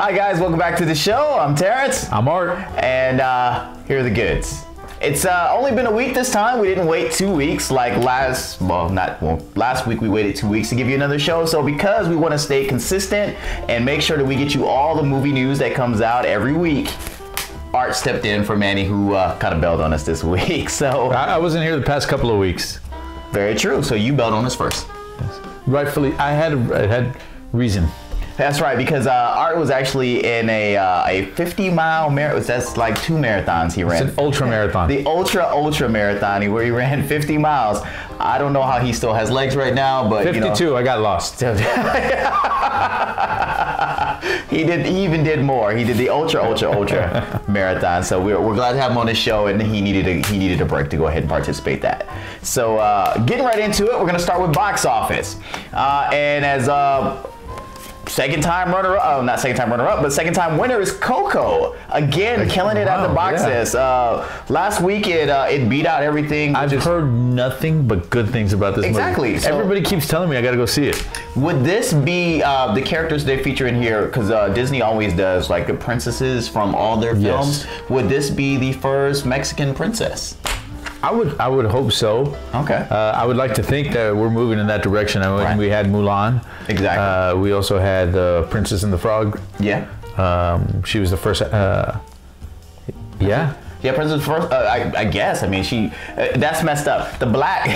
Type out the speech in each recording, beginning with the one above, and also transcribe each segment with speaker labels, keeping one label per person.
Speaker 1: Hi guys, welcome back to the show. I'm Terrence.
Speaker 2: I'm Art.
Speaker 1: And here are the goods. It's only been a week this time. We didn't wait 2 weeks like last week we waited 2 weeks to give you another show. So because we want to stay consistent and make sure that we get you all the movie news that comes out every week, Art stepped in for Manny, who kind of bailed on us this week. So
Speaker 2: I wasn't here the past couple of weeks.
Speaker 1: Very true. So you bailed on us first.
Speaker 2: Yes. Rightfully, I had reason.
Speaker 1: That's right, because Art was actually in a 50-mile marathon. That's like 2 marathons he ran.
Speaker 2: It's an ultra marathon.
Speaker 1: The ultra marathon where he ran 50 miles. I don't know how he still has legs right now, but
Speaker 2: 52. You know, I got lost.
Speaker 1: He even did more. He did the ultra marathon. So we're glad to have him on the show, and he needed a break to go ahead and participate in that. So getting right into it, we're gonna start with box office, and as second time runner-up, not second time runner-up, but second time winner is Coco. Again, killing it at the boxes. Last week it beat out everything.
Speaker 2: I've heard nothing but good things about this movie.
Speaker 1: Exactly. So
Speaker 2: everybody keeps telling me I gotta go see it.
Speaker 1: Would this be the characters they feature in here? Because Disney always does like the princesses from all their films. Yes. Would this be the first Mexican princess?
Speaker 2: I would hope so.
Speaker 1: Okay.
Speaker 2: I would like to think that we're moving in that direction. I mean, we had Mulan.
Speaker 1: Exactly.
Speaker 2: We also had Princess and the Frog.
Speaker 1: Yeah.
Speaker 2: She was the first. Yeah.
Speaker 1: Yeah, Princess first. I guess. I mean, that's messed up. The black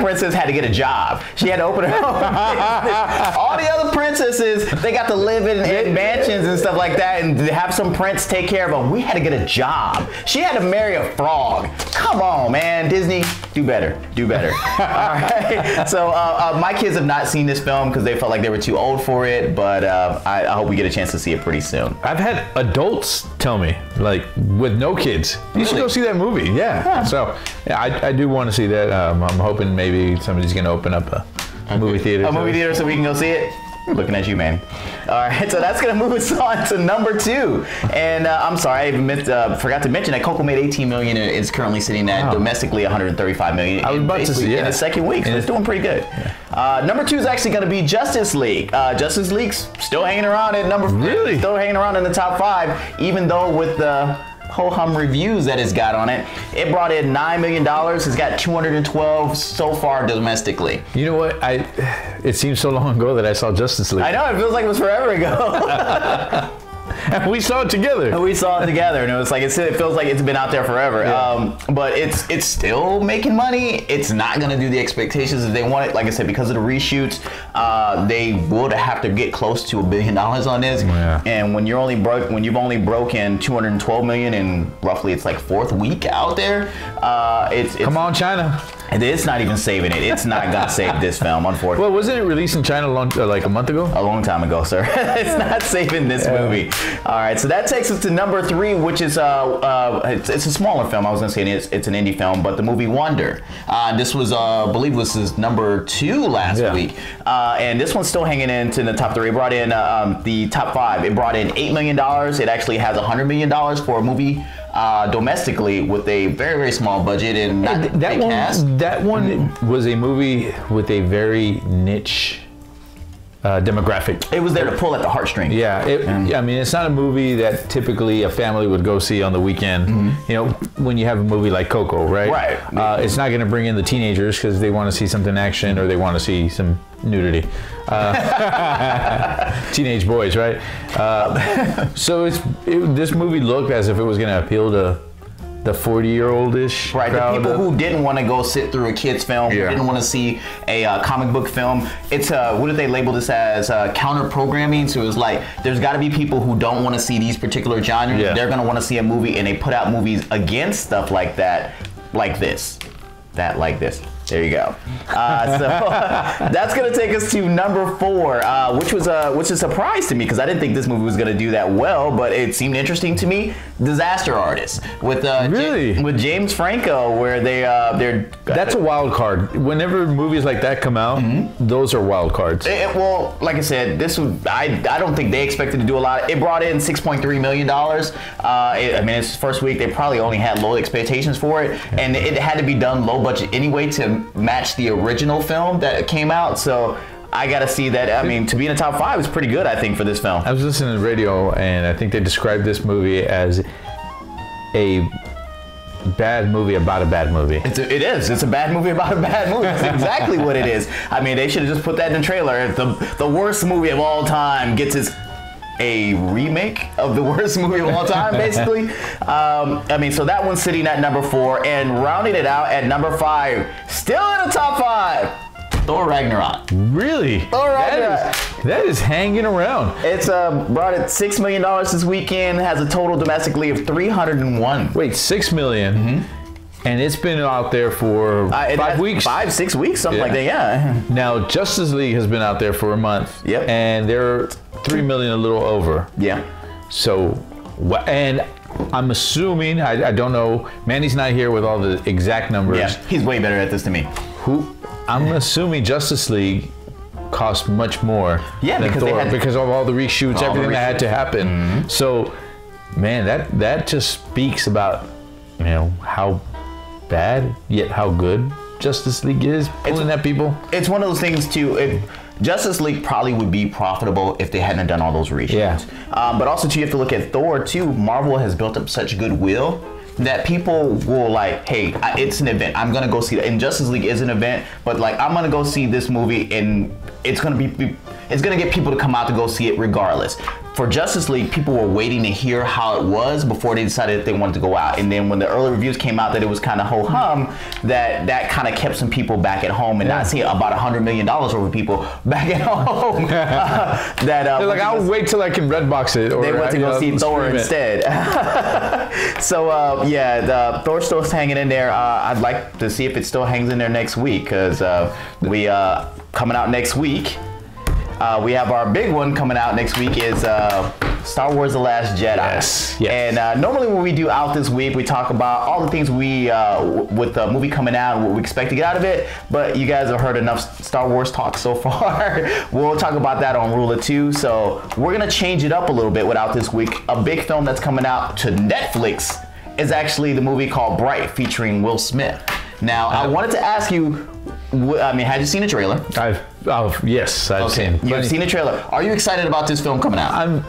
Speaker 1: princess had to get a job. She had to open her own business. All the other princesses, they got to live in mansions and stuff like that, and have some prince take care of them. We had to get a job. She had to marry a frog. Come on, man, Disney, do better. Do better. All right. So my kids have not seen this film because they felt like they were too old for it, but I hope we get a chance to see it pretty soon.
Speaker 2: I've had adults tell me, like, with no kids, you should go see that movie. Yeah. So yeah, I do want to see that. I'm hoping maybe somebody's going to open up a movie theater.
Speaker 1: A movie theater so we can go see it? Looking at you, man. All right, so that's going to move us on to number 2. And I'm sorry, I forgot to mention that Coco made $18 million and is currently sitting at domestically $135 million.
Speaker 2: I was about to say,
Speaker 1: in its second week, so it's doing pretty good. Yeah. Number 2 is actually going to be Justice League. Justice League's still hanging around at number 5.
Speaker 2: Really?
Speaker 1: Still hanging around in the top 5, even though with the ho-hum reviews that it's got on it, it brought in $9 million. It's got 212 so far domestically.
Speaker 2: You know what? It seems so long ago that I saw Justice League.
Speaker 1: I know, it feels like it was forever ago.
Speaker 2: And we saw it together.
Speaker 1: And we saw it together, and it was like it feels like it's been out there forever. Yeah. But it's still making money. It's not gonna do the expectations that they want it. Like I said, because of the reshoots, they would have to get close to $1 billion on this.
Speaker 2: Yeah.
Speaker 1: And when you've only broken 212 million, and roughly it's like 4th week out there, it's
Speaker 2: come on, China.
Speaker 1: And it's not even saving it. It's not gonna save this film, unfortunately.
Speaker 2: Well, wasn't it released in China like a month ago?
Speaker 1: A long time ago, sir. It's not saving this movie. All right, so that takes us to number 3, which is it's a smaller film. I was gonna say it's an indie film, but the movie Wonder. This was, I believe, this is number 2 last week, and this one's still hanging into the top 3. It brought in the top 5. It brought in $8 million. It actually has $100 million for a movie. Domestically with a very, very small budget and not big cast.
Speaker 2: That one was a movie with a very niche demographic.
Speaker 1: It was there to pull at the heartstrings.
Speaker 2: Yeah, I mean, it's not a movie that typically a family would go see on the weekend. You know, when you have a movie like Coco, right?
Speaker 1: Right. It's
Speaker 2: not going to bring in the teenagers because they want to see something action or they want to see some nudity. Teenage boys, right? So this movie looked as if it was going to appeal to the 40-year-old-ish
Speaker 1: right,
Speaker 2: crowd.
Speaker 1: The people who didn't want to go sit through a kid's film, who didn't want to see a comic book film. It's what did they label this as? Counter programming. So it was like there's got to be people who don't want to see these particular genres. Yeah. They're going to want to see a movie, and they put out movies against stuff like that, like this, like this. There you go. So that's going to take us to number 4, which was a surprise to me because I didn't think this movie was going to do that well, but it seemed interesting to me. Disaster Artist with with James Franco, where
Speaker 2: that's a wild card. Whenever movies like that come out, those are wild cards.
Speaker 1: Well, like I said, this was I don't think they expected to do a lot. It brought in $6.3 million. I mean, it's first week. They probably only had low expectations for it, and it had to be done low budget anyway to match the original film that came out. So I gotta see that. I mean, to be in the top 5 is pretty good, I think, for this film.
Speaker 2: I was listening to the radio, and I think they described this movie as a bad movie about a bad movie.
Speaker 1: It is. It's a bad movie about a bad movie. That's exactly what it is. I mean, they should have just put that in the trailer. The worst movie of all time gets a remake of the worst movie of all time, basically. I mean, so that one's sitting at number 4, and rounding it out at number 5, still in the top 5, Thor Ragnarok.
Speaker 2: Really?
Speaker 1: Thor Ragnarok.
Speaker 2: That is hanging around.
Speaker 1: It's brought in $6 million this weekend, has a total domestically of 301.
Speaker 2: Wait, $6 million? Mm-hmm. And it's been out there for 5 weeks?
Speaker 1: 5-6 weeks, something like that, yeah.
Speaker 2: Now, Justice League has been out there for a month.
Speaker 1: Yep.
Speaker 2: And they're 3 million, a little over.
Speaker 1: Yeah.
Speaker 2: So, and I'm assuming, I don't know, Manny's not here with all the exact numbers.
Speaker 1: Yeah, he's way better at this than me.
Speaker 2: I'm assuming Justice League cost much more than Thor because of all the reshoots, everything that had to happen. Mm-hmm. So, man, that just speaks about, you know, how bad yet how good Justice League is, pulling at people. It's
Speaker 1: one of those things too. Justice League probably would be profitable if they hadn't done all those reshoots.
Speaker 2: Yeah.
Speaker 1: But also too, you have to look at Thor too. Marvel has built up such goodwill that people will like, hey, it's an event. I'm gonna go see it. And Justice League is an event, but like, I'm gonna go see this movie, and it's gonna get people to come out to go see it regardless. For Justice League, people were waiting to hear how it was before they decided that they wanted to go out. And then when the early reviews came out that it was kind of ho-hum, that kind of kept some people back at home, and not seeing about $100 million over people back at home.
Speaker 2: They're like, I'll wait till I can Redbox it. Or
Speaker 1: they went to go see Thor instead. So yeah, Thor still hanging in there. I'd like to see if it still hangs in there next week, because we coming out next week. We have our big one coming out next week is Star Wars The Last Jedi.
Speaker 2: Yes.
Speaker 1: And normally when we do Out This Week, we talk about all the things with the movie coming out and what we expect to get out of it. But you guys have heard enough Star Wars talk so far. We'll talk about that on Rule of Two. So we're going to change it up a little bit with Out This Week. A big film that's coming out to Netflix is actually the movie called Bright, featuring Will Smith. Now, I wanted to ask you, I mean, had you seen the trailer?
Speaker 2: Yes, I've seen.
Speaker 1: You've seen the trailer. Are you excited about this film coming out?
Speaker 2: I'm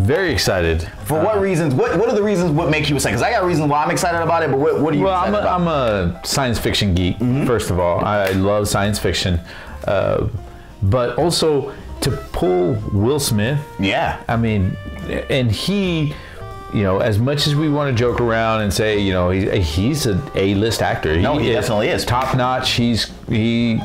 Speaker 2: very excited.
Speaker 1: For what reasons? What are the reasons? What make you excited? Because I got reasons why I'm excited about it, but what are you excited about?
Speaker 2: I'm a science fiction geek, first of all. I love science fiction. But also, to pull Will Smith.
Speaker 1: Yeah.
Speaker 2: I mean, and he... You know, as much as we want to joke around and say, you know, he's an A-list actor.
Speaker 1: No, he definitely is.
Speaker 2: Top notch. He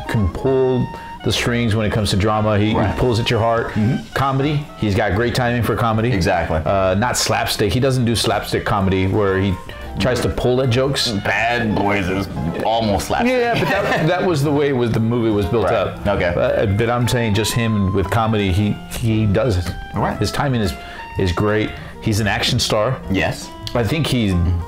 Speaker 2: can pull the strings when it comes to drama. He pulls at your heart. Comedy. He's got great timing for comedy.
Speaker 1: Exactly.
Speaker 2: Not slapstick. He doesn't do slapstick comedy where he tries to pull at jokes.
Speaker 1: Bad Boys is almost slapstick.
Speaker 2: Yeah, but that was the way the movie was built up.
Speaker 1: Okay.
Speaker 2: But I'm saying just him with comedy, he does it.
Speaker 1: Right.
Speaker 2: His timing is great. He's an action star.
Speaker 1: Yes.
Speaker 2: I think he's an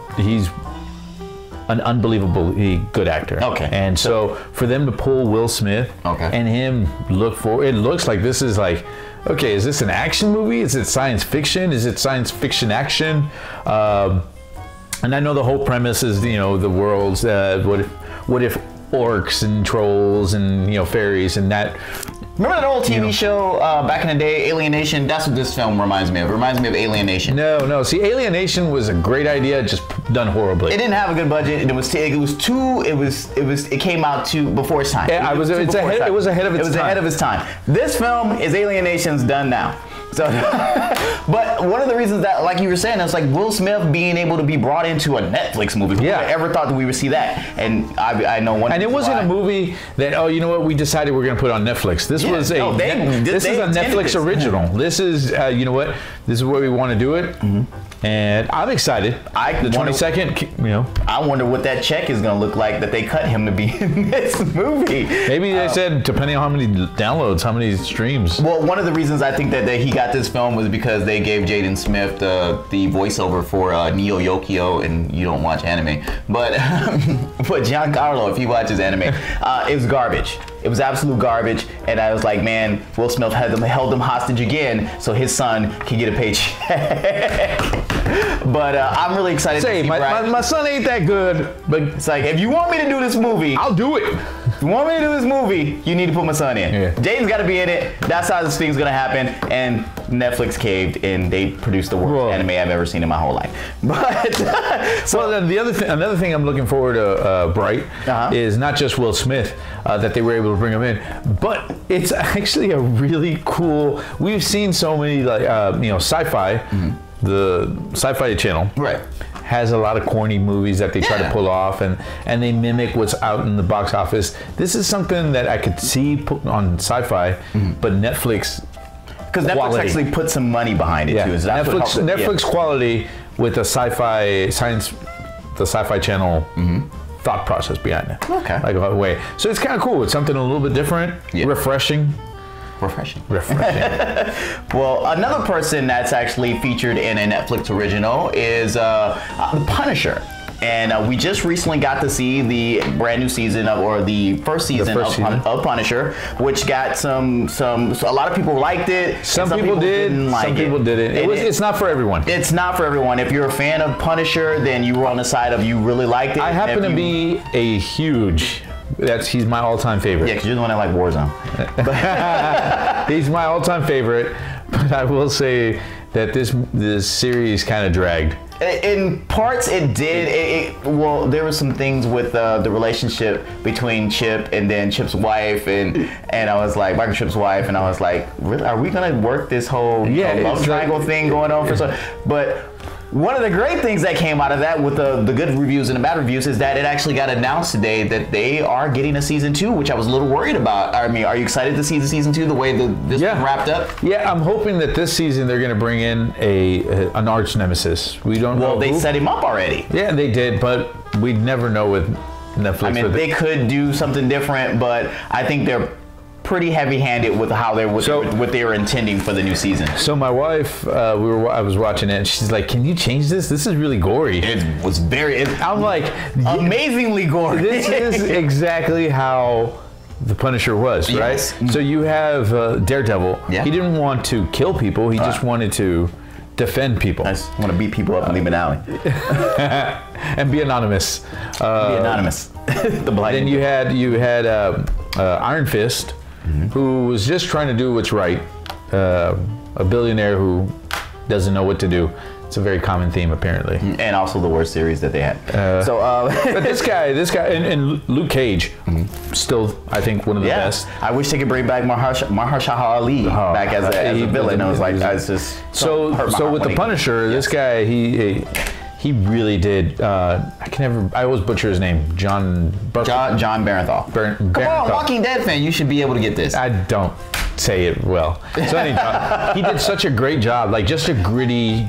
Speaker 2: unbelievably good actor.
Speaker 1: Okay.
Speaker 2: And so for them to pull Will Smith and him it looks like this is like, okay, is this an action movie? Is it science fiction? Is it science fiction action? And I know the whole premise is, you know, the world's what if orcs and trolls and, you know, fairies and that.
Speaker 1: Remember that old TV show back in the day, Alien Nation? That's what this film reminds me of. It reminds me of Alien Nation.
Speaker 2: No. See, Alien Nation was a great idea, just done horribly.
Speaker 1: It didn't have a good budget. It came out before its time.
Speaker 2: Yeah, it was ahead of its time.
Speaker 1: This film is Alien Nation's done now. So, but one of the reasons that, like you were saying, it's like Will Smith being able to be brought into a Netflix movie. Who would have ever thought that we would see that? And I know one.
Speaker 2: And it wasn't a movie that, oh, you know what, we decided we're going to put on Netflix. This was a Netflix original. This is, you know what, this is where we want to do it. And I'm excited. The 22nd, you know.
Speaker 1: I wonder what that check is going to look like that they cut him to be in this movie.
Speaker 2: Maybe they said, depending on how many downloads, how many streams.
Speaker 1: Well, one of the reasons I think that he got this film was because they gave Jaden Smith the voiceover for Neo Yokio, and you don't watch anime. But Giancarlo, if he watches anime, it was garbage. It was absolute garbage, and I was like, man, Will Smith held them hostage again so his son can get a paycheck. But I'm really excited to see
Speaker 2: my son ain't that good,
Speaker 1: but it's like, if you want me to do this movie,
Speaker 2: I'll do it.
Speaker 1: if you want me to do this movie, you need to put my son in. Yeah. Jaden's got to be in it. That's how this thing's going to happen. And Netflix caved, and they produced the worst anime I've ever seen in my whole life. But
Speaker 2: so another thing I'm looking forward to, Bright, is not just Will Smith that they were able to bring him in, but it's actually a really cool. We've seen so many like sci-fi, the Sci-Fi Channel,
Speaker 1: right,
Speaker 2: has a lot of corny movies that they try to pull off, and they mimic what's out in the box office. This is something that I could see put on Sci-Fi, but Netflix.
Speaker 1: Because Netflix actually put some money behind it too.
Speaker 2: Netflix quality with the Sci-Fi Channel thought process behind it.
Speaker 1: Okay.
Speaker 2: Like a way. So it's kind of cool. It's something a little bit different, refreshing.
Speaker 1: Well, another person that's actually featured in a Netflix original is The Punisher. And we just recently got to see the brand new season of the first season of Punisher, which got a lot of people liked it.
Speaker 2: Some people didn't like it. Some people didn't. It's not for everyone.
Speaker 1: It's not for everyone. If you're a fan of Punisher, then you were on the side of you really liked it.
Speaker 2: I happen to be a huge. He's my all-time favorite.
Speaker 1: Yeah, because you're the one that like Warzone.
Speaker 2: He's my all-time favorite, but I will say that this series kind of dragged.
Speaker 1: In parts, it did. Well, there were some things with the relationship between Chip and then Chip's wife, and I was like, Michael Chip's wife, and I was like, really, are we gonna work this whole love triangle thing going on for so? But one of the great things that came out of that, with the good reviews and the bad reviews, is that it actually got announced today that they are getting a season 2, which I was a little worried about. I mean, are you excited to see the season 2, the way this one wrapped up?
Speaker 2: Yeah, I'm hoping that this season they're going to bring in an arch nemesis. We don't know.
Speaker 1: Well, they set him up already.
Speaker 2: Yeah, they did, but we'd never know with Netflix. I
Speaker 1: mean, they could do something different, but I think they're pretty heavy-handed with how what they were intending for the new season.
Speaker 2: So my wife, I was watching it, and she's like, "Can you change this? This is really gory."
Speaker 1: It was
Speaker 2: I'm like,
Speaker 1: amazingly gory.
Speaker 2: This is exactly how the Punisher was, right?
Speaker 1: Yes.
Speaker 2: So you have Daredevil.
Speaker 1: Yeah.
Speaker 2: He didn't want to kill people. He just wanted to defend people.
Speaker 1: I just want to beat people up and leave an alley.
Speaker 2: And be anonymous.
Speaker 1: Be anonymous.
Speaker 2: Then you had Iron Fist, who was just trying to do what's right. A billionaire who doesn't know what to do. It's a very common theme, apparently.
Speaker 1: And also the worst series that they had.
Speaker 2: But this guy, and Luke Cage, still, I think, one of the best.
Speaker 1: I wish they could bring back Mahershala Ali back as a villain. I was like, I was just
Speaker 2: so with the Punisher, this guy, he really did. I always butcher his name. John
Speaker 1: Bernthal. Come on, Walking Dead fan, you should be able to get this.
Speaker 2: I don't say it well. So anyhow, he did such a great job. Like, just a gritty.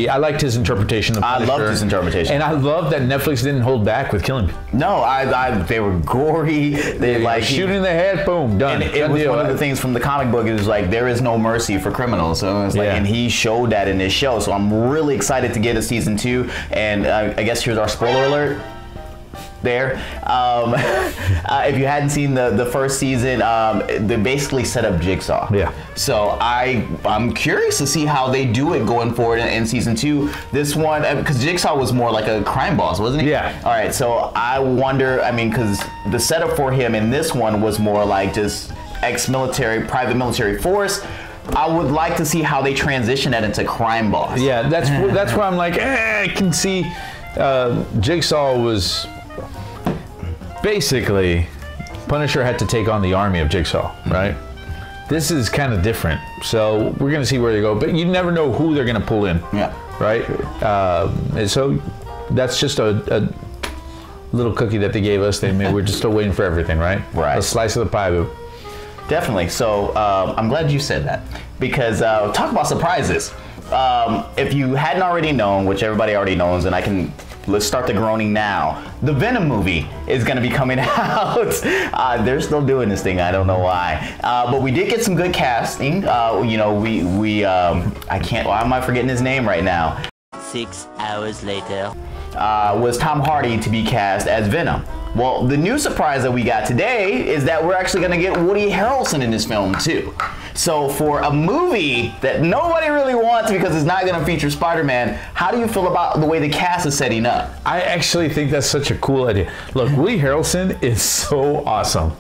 Speaker 2: I liked his interpretation of Punisher.
Speaker 1: I loved his interpretation.
Speaker 2: And I love that Netflix didn't hold back with killing people.
Speaker 1: No, they were gory. They like
Speaker 2: shooting in the head, boom, done.
Speaker 1: And it was one of the things from the comic book. It was like, there is no mercy for criminals. So it's like, and he showed that in this show. So I'm really excited to get a season 2. And I guess here's our spoiler alert. There. If you hadn't seen the first season, they basically set up Jigsaw.
Speaker 2: Yeah.
Speaker 1: So I'm curious to see how they do it going forward in season 2. This one, because Jigsaw was more like a crime boss, wasn't he?
Speaker 2: Yeah.
Speaker 1: All right. So I wonder. I mean, because the setup for him in this one was more like just ex-military, private military force. I would like to see how they transition that into crime boss.
Speaker 2: Yeah, that's where I'm like, I can see. Jigsaw was. Basically, Punisher had to take on the army of Jigsaw, right? This is kind of different, so we're going to see where they go, but you never know who they're going to pull in, right? And so that's just a little cookie that they gave us. We're just still waiting for everything, right?
Speaker 1: Right.
Speaker 2: A slice of the pie.
Speaker 1: Definitely. So I'm glad you said that, because talk about surprises. If you hadn't already known, which everybody already knows, and let's start the groaning now. The Venom movie is going to be coming out. They're still doing this thing. I don't know why. But we did get some good casting. Why am I forgetting his name right now?
Speaker 3: 6 hours later.
Speaker 1: Was Tom Hardy to be cast as Venom. Well, the new surprise that we got today is that we're actually going to get Woody Harrelson in this film too. So for a movie that nobody really wants because it's not going to feature Spider-Man, how do you feel about the way the cast is setting up?
Speaker 2: I actually think that's such a cool idea. Look, Woody Harrelson is so awesome.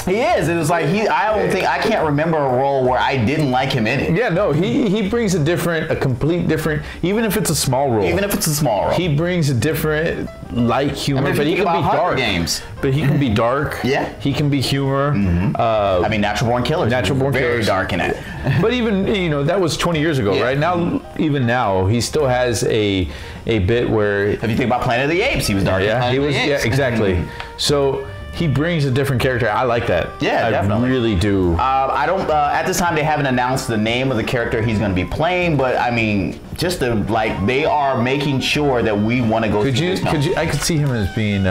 Speaker 1: He is. It was like I can't remember a role where I didn't like him in it.
Speaker 2: Yeah, no, he brings a complete different, even if it's a small role.
Speaker 1: Even if it's a small role.
Speaker 2: He brings a different light humor, but he can be dark.
Speaker 1: Games.
Speaker 2: But he can be dark.
Speaker 1: Yeah.
Speaker 2: He can be humor.
Speaker 1: I mean, Natural Born Killers. Very dark in it.
Speaker 2: But even, that was 20 years ago, right? Now, even now, he still has a bit where...
Speaker 1: If you think about Planet of the Apes, he was dark in Planet of the Apes.
Speaker 2: Yeah, exactly. So... he brings a different character. I like that.
Speaker 1: Yeah, definitely.
Speaker 2: I really do.
Speaker 1: I don't. At this time, they haven't announced the name of the character he's going to be playing, but I mean, just they are making sure that we want to go.
Speaker 2: I could see him as being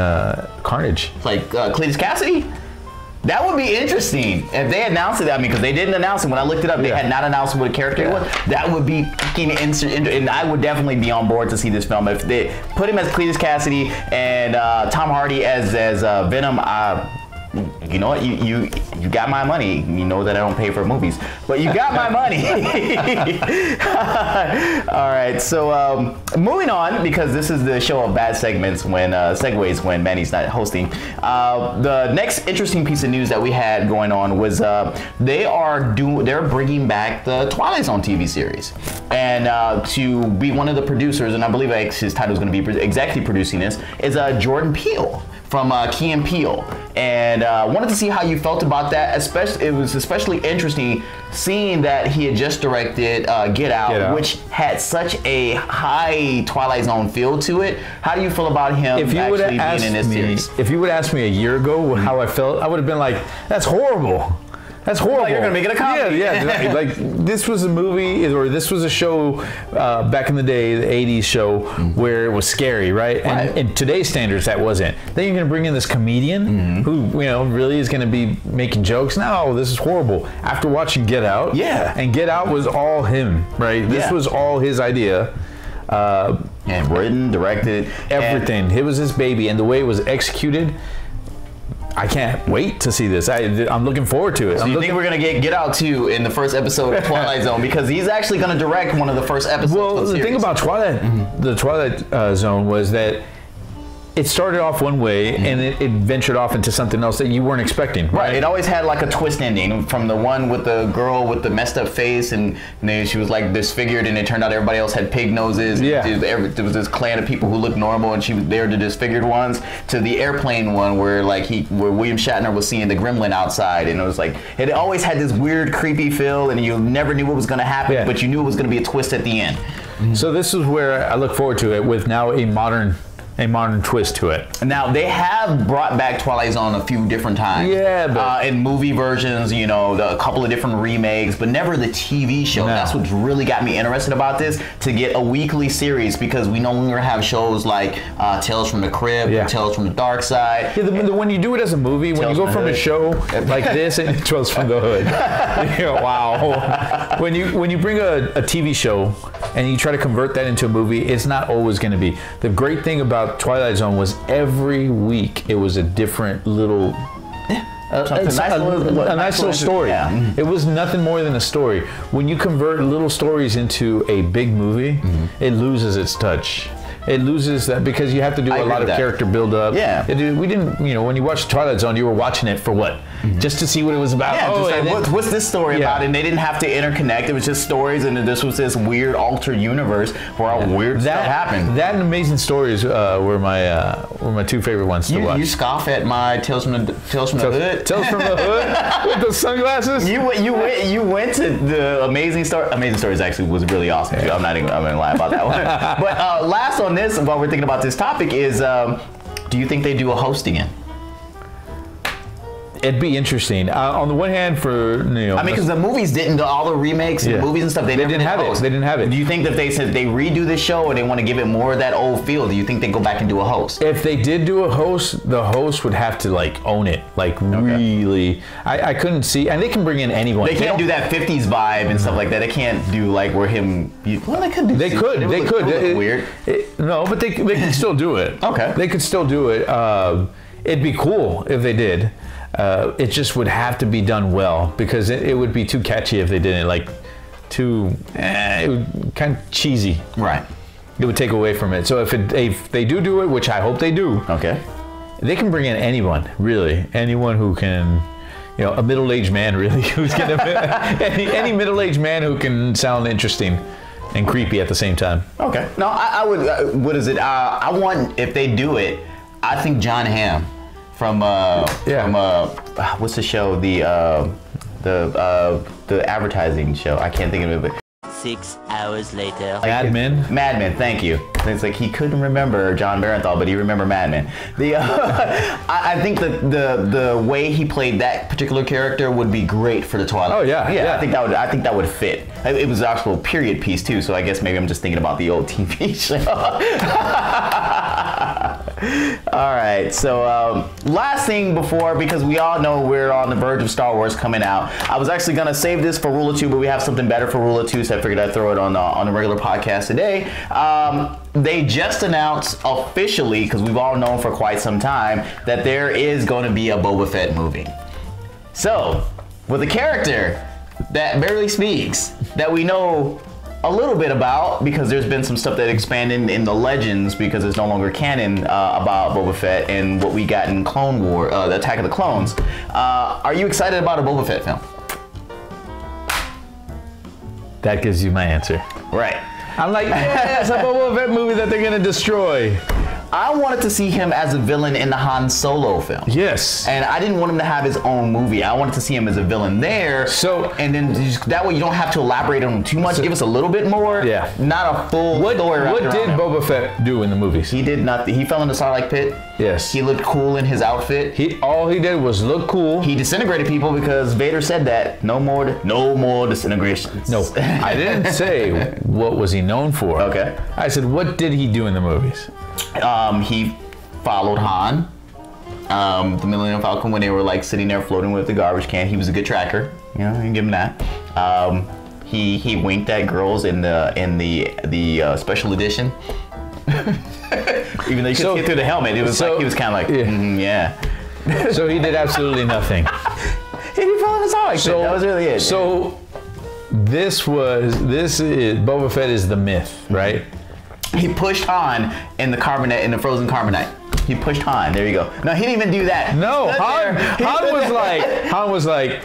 Speaker 2: Carnage.
Speaker 1: Like Cletus Cassidy. That would be interesting if they announced it. I mean, because they didn't announce it. When I looked it up, they had not announced what a character it was. That would be fucking instant, and I would definitely be on board to see this film if they put him as Cletus Cassidy and Tom Hardy as Venom. You know what? You got my money. You know that I don't pay for movies, but you got my money. All right. So moving on, because this is the show of bad segments when segues when Manny's not hosting. The next interesting piece of news that we had going on was they're bringing back the Twilight Zone TV series, and to be one of the producers, and I believe his title is going to be executive producing this, is Jordan Peele from Key and Peele, and wanted to see how you felt about that. It was especially interesting seeing that he had just directed Get Out, which had such a high Twilight Zone feel to it. How do you feel about him actually being in this series?
Speaker 2: If you would ask me a year ago how I felt, I would have been like, that's horrible. That's horrible.
Speaker 1: Like you're gonna make it a comedy.
Speaker 2: Yeah. Like this was a movie, or this was a show back in the day, the '80s show, where it was scary, right? And in today's standards, that wasn't. Then you're gonna bring in this comedian who, really is gonna be making jokes. No, this is horrible. After watching Get Out, and Get Out was all him, right? This was all his idea.
Speaker 1: And written, directed,
Speaker 2: everything. It was his baby, and the way it was executed. I can't wait to see this. I'm looking forward to it.
Speaker 1: So you think we're going to Get Out 2 in the first episode of Twilight Zone? Because he's actually going to direct one of the first episodes.
Speaker 2: Well, the thing about the Twilight Zone was that it started off one way and it ventured off into something else that you weren't expecting.
Speaker 1: Right. It always had like a twist ending, from the one with the girl with the messed up face and she was like disfigured, and it turned out everybody else had pig noses.
Speaker 2: Yeah.
Speaker 1: There was this clan of people who looked normal, and she was there, the disfigured ones, to the airplane one where where William Shatner was seeing the gremlin outside, and it was like, it always had this weird creepy feel, and you never knew what was going to happen, but you knew it was going to be a twist at the end.
Speaker 2: So this is where I look forward to it, with now a modern twist to it.
Speaker 1: Now, they have brought back Twilight Zone a few different times.
Speaker 2: Yeah, but
Speaker 1: in movie versions, a couple of different remakes, but never the TV show. No. That's what's really got me interested about this, to get a weekly series, because we no longer have shows like Tales from the Crypt, or Tales from the Dark Side.
Speaker 2: Yeah, when you do it as a movie, when you go from a show like this, and Tales from the Hood. Wow. When you bring a TV show and you try to convert that into a movie, it's not always going to be. The great thing about Twilight Zone was every week it was a different little a nice little story. Yeah. It was nothing more than a story. When you convert little stories into a big movie, it loses its touch. It loses that, because you have to do a lot of character build up.
Speaker 1: Yeah.
Speaker 2: We didn't, when you watched Twilight Zone, you were watching it for what? Just to see what it was about.
Speaker 1: Yeah, what's this story about? And they didn't have to interconnect. It was just stories, and this was this weird altered universe where all weird stuff happened.
Speaker 2: That and Amazing Stories were my two favorite ones to watch.
Speaker 1: You scoff at my Tales from the Hood?
Speaker 2: Tales from the Hood with the sunglasses?
Speaker 1: You went to the Amazing Stories. Amazing Stories actually was really awesome too. I'm gonna lie about that one. But last on this, while we're thinking about this topic, is do you think they do a host again?
Speaker 2: It'd be interesting. On the one hand, I mean,
Speaker 1: because the movies didn't, all the remakes and movies and stuff, they didn't have it.
Speaker 2: They didn't have it.
Speaker 1: Do you think that they said they redo the show and they want to give it more of that old feel? Do you think they go back and do a host?
Speaker 2: If they did do a host, the host would have to own it, really. I couldn't see, and they can bring in anyone.
Speaker 1: They can't do that 50s vibe and stuff like that. They can't do where him. Well, they could do.
Speaker 2: They could.
Speaker 1: It weird.
Speaker 2: No, but they could still do it.
Speaker 1: Okay.
Speaker 2: They could still do it. It'd be cool if they did. It just would have to be done well, because it would be too catchy if they didn't. Like, it would kind of cheesy.
Speaker 1: Right.
Speaker 2: It would take away from it. So if they do it, which I hope they do,
Speaker 1: okay,
Speaker 2: they can bring in anyone, really, anyone who can, a middle-aged man, really, who's gonna any middle-aged man who can sound interesting and creepy at the same time.
Speaker 1: Okay. No, I would. What is it? I want, if they do it, I think John Hamm from what's the show? The advertising show. I can't think of it.
Speaker 3: 6 hours later.
Speaker 2: Mad Men?
Speaker 1: Mad Men, thank you. It's like he couldn't remember John Barenthal, but he remembered Mad Men. I think the way he played that particular character would be great for the Twilight.
Speaker 2: Oh yeah.
Speaker 1: I think that would fit. It was an actual period piece too, so I guess maybe I'm just thinking about the old TV show. All right, so last thing because we all know we're on the verge of Star Wars coming out. I was actually gonna save this for Rule of Two, but we have something better for Rule of Two, so I figured I'd throw it on the regular podcast today. They just announced officially, because we've all known for quite some time, that there is going to be a Boba Fett movie. So, with a character that barely speaks, that we know a little bit about, because there's been some stuff that expanded in the legends, because it's no longer canon about Boba Fett and what we got in Clone War, the Attack of the Clones. Are you excited about a Boba Fett film?
Speaker 2: That gives you my answer.
Speaker 1: Right.
Speaker 2: I'm like, yeah, it's a Boba Fett movie that they're gonna destroy.
Speaker 1: I wanted to see him as a villain in the Han Solo film.
Speaker 2: Yes.
Speaker 1: And I didn't want him to have his own movie. I wanted to see him as a villain there.
Speaker 2: So,
Speaker 1: and then that way you don't have to elaborate on him too much. Give us a little bit more.
Speaker 2: Yeah.
Speaker 1: Not a full story.
Speaker 2: What did Boba Fett do in the movies?
Speaker 1: He did nothing. He fell in the Sarlacc pit.
Speaker 2: Yes.
Speaker 1: He looked cool in his outfit.
Speaker 2: All he did was look cool.
Speaker 1: He disintegrated people because Vader said that. No more disintegrations.
Speaker 2: No, I didn't say what was he known for.
Speaker 1: Okay.
Speaker 2: I said, what did he do in the movies?
Speaker 1: He followed Han, the Millennium Falcon, when they were like sitting there floating with the garbage can. He was a good tracker, you can give him that. He winked at girls in the special edition. Even though you could see through the helmet, it was like he was kind of like, yeah.
Speaker 2: So he did absolutely nothing.
Speaker 1: He didn't follow his heart. So that was really it.
Speaker 2: So this is Boba Fett is the myth, right?
Speaker 1: He pushed Han in the carbonite, in the frozen carbonite. He pushed Han. There you go. No, he didn't even do that.
Speaker 2: No, Han was like,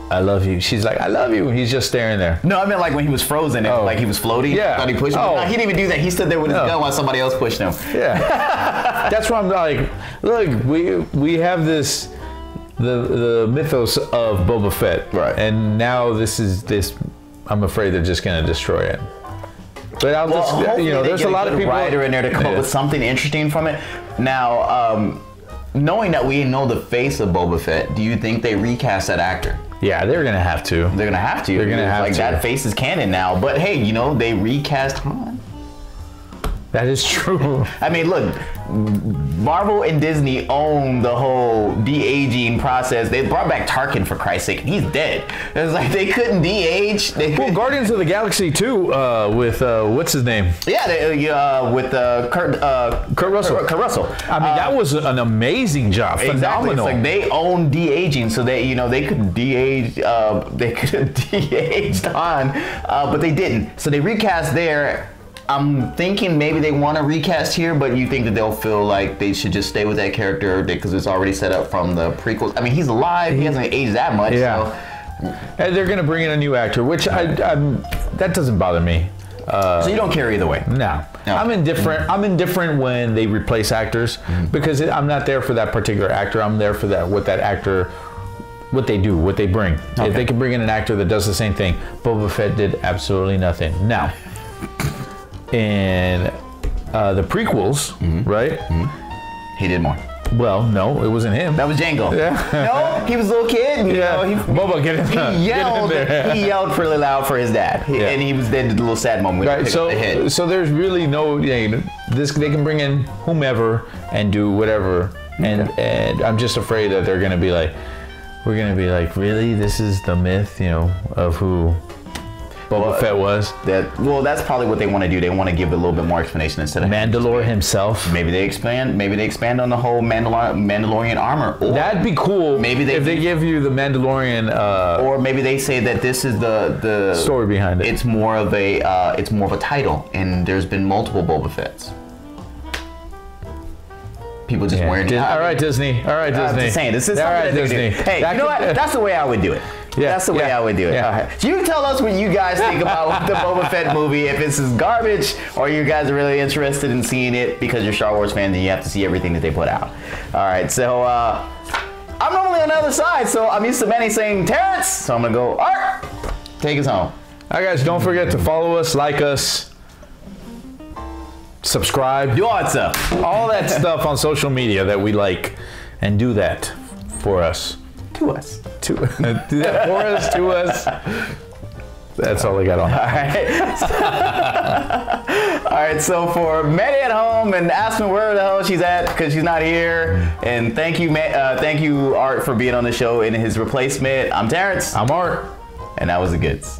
Speaker 2: I love you. She's like, I love you. He's just staring there.
Speaker 1: No, I meant like when he was frozen and like he was floating.
Speaker 2: Yeah.
Speaker 1: Thought he pushed him. No, he didn't even do that. He stood there with his gun while somebody else pushed him.
Speaker 2: Yeah. That's why I'm like, look, we have the mythos of Boba Fett.
Speaker 1: Right.
Speaker 2: And now this. I'm afraid they're just going to destroy it. But there's a lot of people
Speaker 1: writer in there to come up with something interesting from it. Now, knowing that we know the face of Boba Fett, do you think they recast that actor?
Speaker 2: Yeah, they're gonna have to.
Speaker 1: They're gonna have to.
Speaker 2: They're gonna have to.
Speaker 1: That face is canon now. But hey, they recast Han.
Speaker 2: That is true.
Speaker 1: I mean, look, Marvel and Disney own the whole de-aging process. They brought back Tarkin, for Christ's sake. He's dead. It's like they couldn't de-age.
Speaker 2: Well, Guardians of the Galaxy 2 with what's his name?
Speaker 1: Yeah, with Kurt Russell. Kurt Russell.
Speaker 2: I mean, that was an amazing job. Phenomenal.
Speaker 1: It's like they own de-aging, so they could de-age. They could de-age Han, but they didn't. So they recast there. I'm thinking maybe they want to recast here, but you think that they'll feel like they should just stay with that character because it's already set up from the prequels. I mean, he's alive. He hasn't aged that much.
Speaker 2: Yeah.
Speaker 1: So.
Speaker 2: And they're going to bring in a new actor, which that doesn't bother me.
Speaker 1: So you don't care either way?
Speaker 2: No. I'm indifferent. I'm indifferent when they replace actors because I'm not there for that particular actor. I'm there for what that actor, what they do, what they bring. Okay. If they can bring in an actor that does the same thing, Boba Fett did absolutely nothing. Now, in the prequels, right?
Speaker 1: He did more.
Speaker 2: Well, no, it wasn't him.
Speaker 1: That was Django.
Speaker 2: Yeah.
Speaker 1: No, he was a little kid.
Speaker 2: Boba, get in there.
Speaker 1: He yelled really loud for his dad, and he was then the little sad moment.
Speaker 2: Right. So there's really no. They can bring in whomever and do whatever, and I'm just afraid that they're gonna be like, we're gonna be like, really, this is the myth, of who. Boba Fett was.
Speaker 1: That's probably what they want to do. They want to give it a little bit more explanation instead of
Speaker 2: Mandalore himself.
Speaker 1: Maybe they expand on the whole Mandalorian armor. Or
Speaker 2: that'd be cool. Maybe if they give you the Mandalorian,
Speaker 1: or maybe they say that this is the
Speaker 2: story behind it.
Speaker 1: It's more of a title, and there's been multiple Boba Fetts. People just wearing it.
Speaker 2: All right, Disney. All right, Disney.
Speaker 1: I'm just saying, this is something that Disney. Hey, you know what? That's the way I would do it. Yeah, that's the way I would do it. Yeah. All right. So you tell us what you guys think about the Boba Fett movie. If this is garbage, or you guys are really interested in seeing it because you're Star Wars fans and you have to see everything that they put out. All right, so I'm normally on the other side, so I'm used to Manny saying Terrence. So I'm gonna go. Art, take us home.
Speaker 2: All right, guys. Don't forget to follow us, like us. Subscribe,
Speaker 1: do all that stuff,
Speaker 2: all that stuff on social media that we like, and do that for us.
Speaker 1: To us.
Speaker 2: Do that for us, to us. That's all I got on that.
Speaker 1: All right. All right, so for Maddie at home and Aspen, where the hell she's at because she's not here, and thank you Art for being on the show in his replacement. I'm Terrence.
Speaker 2: I'm Art.
Speaker 1: And that was the goods.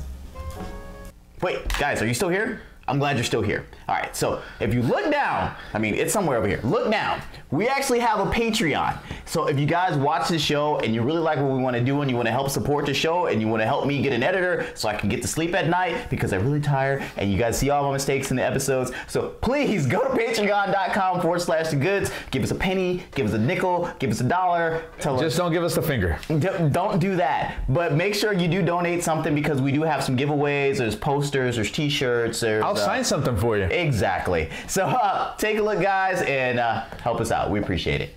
Speaker 1: Wait, guys, are you still here? I'm glad you're still here. All right, so if you look down, I mean, it's somewhere over here. Look down. We actually have a Patreon. So if you guys watch the show and you really like what we want to do and you want to help support the show and you want to help me get an editor so I can get to sleep at night because I'm really tired and you guys see all my mistakes in the episodes. So please go to patreon.com/thegoods. Give us a penny, give us a nickel, give us $1.
Speaker 2: Just don't give us the finger.
Speaker 1: Don't do that. But make sure you do donate something because we do have some giveaways. There's posters, there's t-shirts.
Speaker 2: I'll sign something for you.
Speaker 1: Exactly. So take a look, guys, and help us out. We appreciate it.